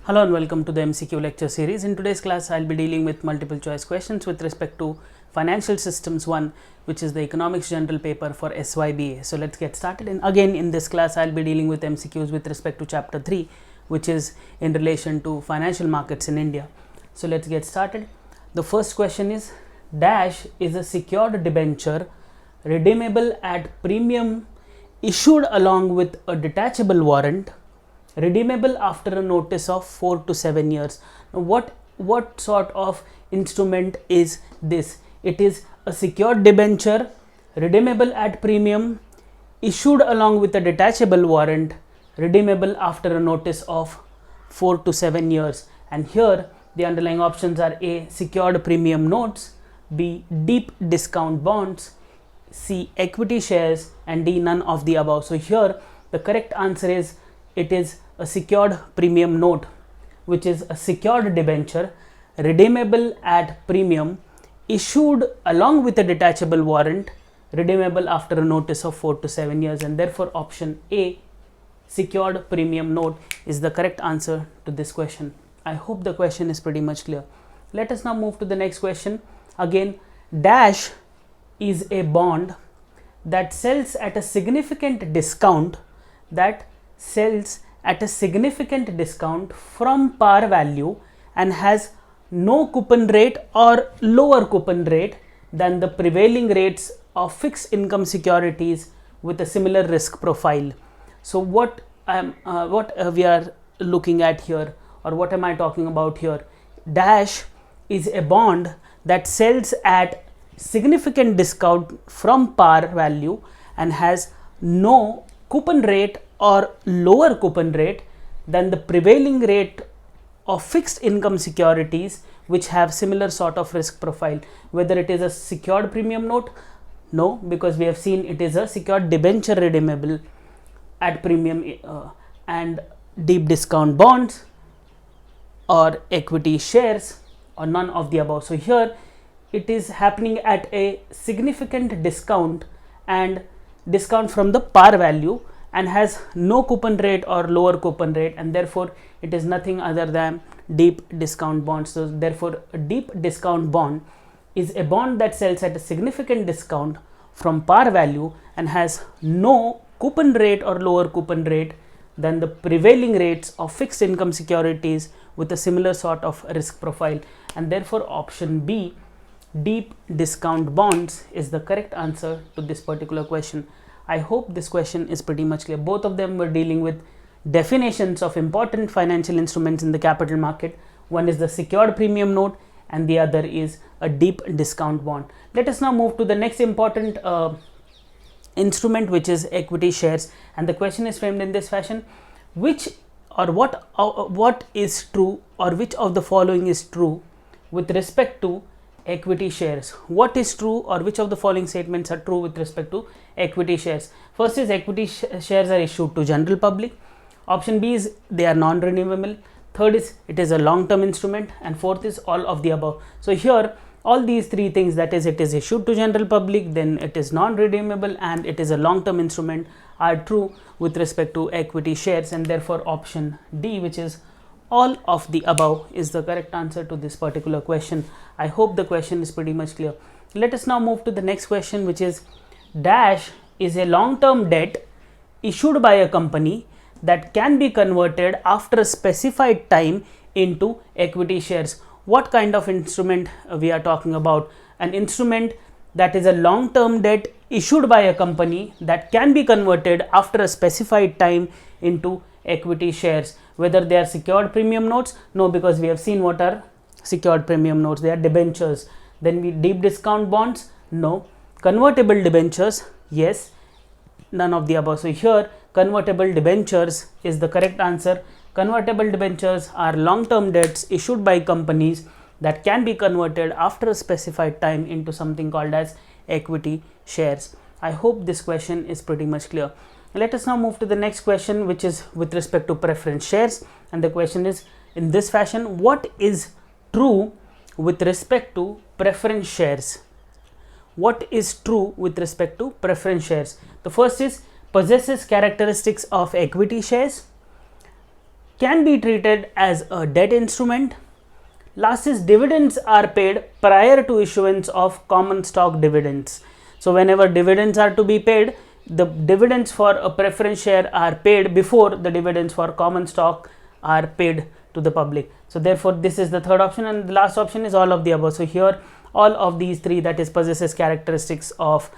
Hello and welcome to the MCQ lecture series. In today's class, I'll be dealing with multiple choice questions with respect to Financial Systems 1, which is the Economics General paper for SYBA. So let's get started. And again, in this class, I'll be dealing with MCQs with respect to chapter 3, which is in relation to financial markets in India. So let's get started. The first question is, dash is a secured debenture redeemable at premium issued along with a detachable warrant, redeemable after a notice of 4 to 7 years. Now, what sort of instrument is this? It is a secured debenture redeemable at premium issued along with a detachable warrant, redeemable after a notice of 4 to 7 years. And here the underlying options are A, secured premium notes, B, deep discount bonds, C, equity shares, and D, none of the above. So here the correct answer is, it is a secured premium note, which is a secured debenture redeemable at premium issued along with a detachable warrant, redeemable after a notice of 4 to 7 years, and therefore option A, secured premium note, is the correct answer to this question. I hope the question is pretty much clear. Let us now move to the next question. Again, dash is a bond that sells at a significant discount from par value and has no coupon rate or lower coupon rate than the prevailing rates of fixed income securities with a similar risk profile. So what we are looking at here, or what am I talking about here? Dash is a bond that sells at significant discount from par value and has no coupon rate or lower coupon rate than the prevailing rate of fixed income securities which have similar sort of risk profile. Whether it is a secured premium note? No, because we have seen it is a secured debenture redeemable at premium, and deep discount bonds or equity shares, or none of the above. So here it is happening at a significant discount and discount from the par value, and has no coupon rate or lower coupon rate, and therefore it is nothing other than deep discount bonds. So therefore a deep discount bond is a bond that sells at a significant discount from par value and has no coupon rate or lower coupon rate than the prevailing rates of fixed income securities with a similar sort of risk profile, and therefore option B, deep discount bonds, is the correct answer to this particular question. I hope this question is pretty much clear. Both of them were dealing with definitions of important financial instruments in the capital market. One is the secured premium note and the other is a deep discount bond. Let us now move to the next important instrument, which is equity shares, and the question is framed in this fashion: which or what is true, or which of the following is true with respect to equity shares? What is true, or which of the following statements are true with respect to equity shares? First is, equity shares are issued to general public. Option B is they are non-renewable. Third is it is a long-term instrument, and fourth is all of the above. So here all these three things, that is, it is issued to general public, then it is non-redeemable, and it is a long-term instrument, are true with respect to equity shares, and therefore option D, which is all of the above, is the correct answer to this particular question. I hope the question is pretty much clear. Let us now move to the next question, which is, dash is a long-term debt issued by a company that can be converted after a specified time into equity shares. What kind of instrument we are talking about? An instrument that is a long-term debt issued by a company that can be converted after a specified time into equity shares. Whether they are secured premium notes? No, because we have seen what are secured premium notes. They are debentures. Then we deep discount bonds? No. Convertible debentures? Yes. None of the above. So here convertible debentures is the correct answer. Convertible debentures are long-term debts issued by companies that can be converted after a specified time into something called as equity shares. I hope this question is pretty much clear. Let us now move to the next question, which is with respect to preference shares, and the question is in this fashion: what is true with respect to preference shares? What is true with respect to preference shares? The first is possesses characteristics of equity shares. can be treated as a debt instrument. Last is dividends are paid prior to issuance of common stock dividends. So whenever dividends are to be paid, the dividends for a preference share are paid before the dividends for common stock are paid to the public. So therefore this is the third option, and the last option is all of the above. So here all of these three, that is possesses characteristics of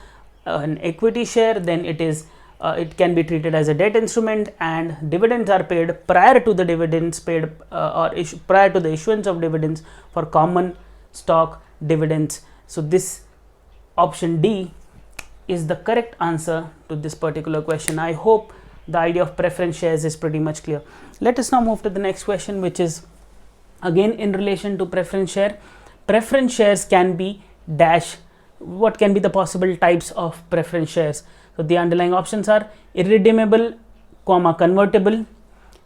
an equity share, then it can be treated as a debt instrument, and dividends are paid prior to the dividends paid prior to the issuance of dividends for common stock dividends. So this option D is the correct answer to this particular question. I hope the idea of preference shares is pretty much clear. Let us now move to the next question, which is again in relation to preference share. Preference shares can be dash. What can be the possible types of preference shares? So the underlying options are irredeemable, convertible,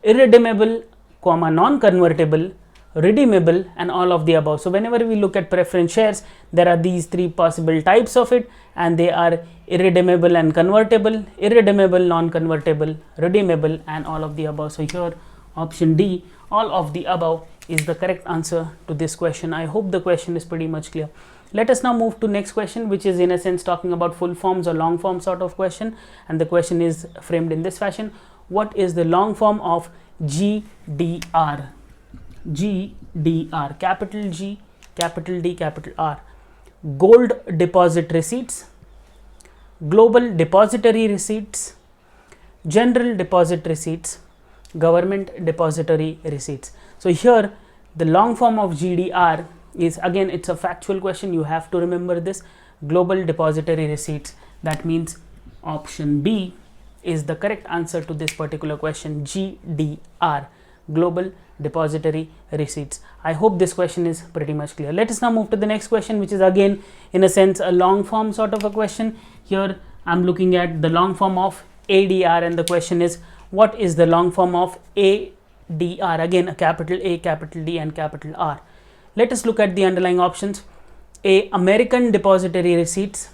irredeemable, non-convertible, redeemable, and all of the above. So whenever we look at preference shares, there are these three possible types of it, and they are irredeemable and convertible, irredeemable, non-convertible, redeemable, and all of the above. So here option D, all of the above, is the correct answer to this question. I hope the question is pretty much clear. Let us now move to next question, which is in a sense talking about full forms or long form sort of question, and the question is framed in this fashion: what is the long form of GDR? GDR, capital G, capital D, capital R. Gold deposit receipts, global depository receipts, general deposit receipts, government depository receipts. So here the long form of GDR is, again, it's a factual question, you have to remember this, global depository receipts. That means option B is the correct answer to this particular question, GDR, global depository receipts. I hope this question is pretty much clear. Let us now move to the next question, which is again in a sense a long form sort of a question. Here I'm looking at the long form of ADR, and the question is, what is the long form of ADR? Again, a capital A, capital D, and capital R. Let us look at the underlying options. A, American depository receipts,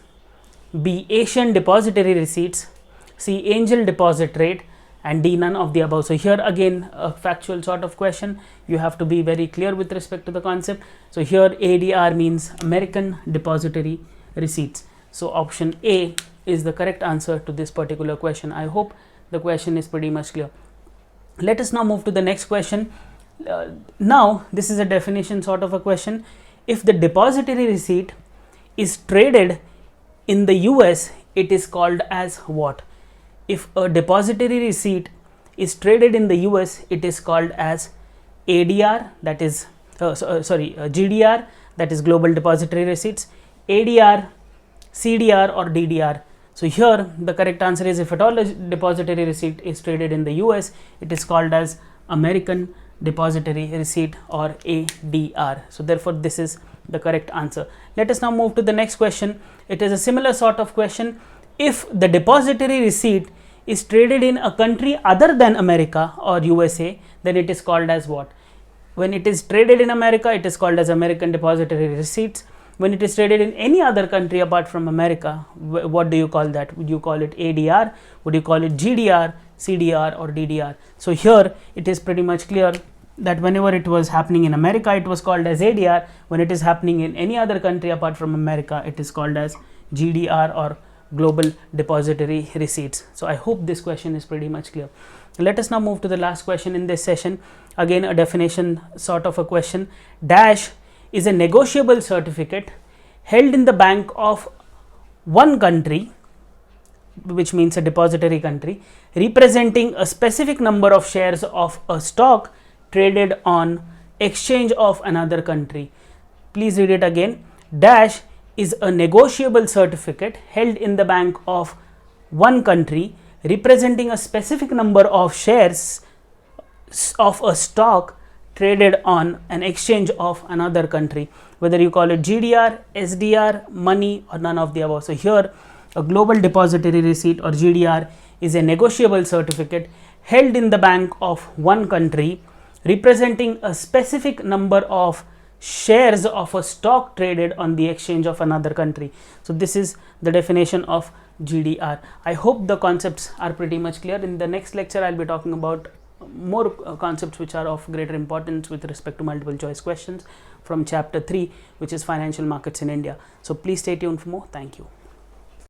B, Asian depository receipts, C, angel deposit rate, and D, none of the above. So here again a factual sort of question, you have to be very clear with respect to the concept. So here ADR means American depository receipts. So option A is the correct answer to this particular question. I hope the question is pretty much clear. Let us now move to the next question. Now this is a definition sort of a question. If the depository receipt is traded in the US, it is called as what? If a depository receipt is traded in the US, it is called as ADR, that is GDR, that is global depository receipts, ADR, CDR, or DDR. So here the correct answer is, if at all a depository receipt is traded in the US, it is called as American depository receipt, or ADR. So therefore this is the correct answer. Let us now move to the next question. It is a similar sort of question. If the depository receipt is traded in a country other than America or USA, then it is called as what? When it is traded in America, it is called as American depository receipts. When it is traded in any other country apart from America, what do you call that? Would you call it ADR? Would you call it GDR, CDR, or DDR? So here it is pretty much clear that whenever it was happening in America, it was called as ADR. When it is happening in any other country apart from America, it is called as GDR, or global depository receipts. So I hope this question is pretty much clear. Let us now move to the last question in this session. Again a definition sort of a question. Dash is a negotiable certificate held in the bank of one country, which means a depository country, representing a specific number of shares of a stock traded on exchange of another country. Please read it again. Dash is a negotiable certificate held in the bank of one country, representing a specific number of shares of a stock traded on an exchange of another country, whether you call it GDR, SDR, money, or none of the above. So here a global depository receipt, or GDR, is a negotiable certificate held in the bank of one country, representing a specific number of shares of a stock traded on the exchange of another country. So this is the definition of GDR. I hope the concepts are pretty much clear. In the next lecture, I'll be talking about more concepts which are of greater importance with respect to multiple choice questions from chapter 3, which is financial markets in India. So please stay tuned for more. Thank you.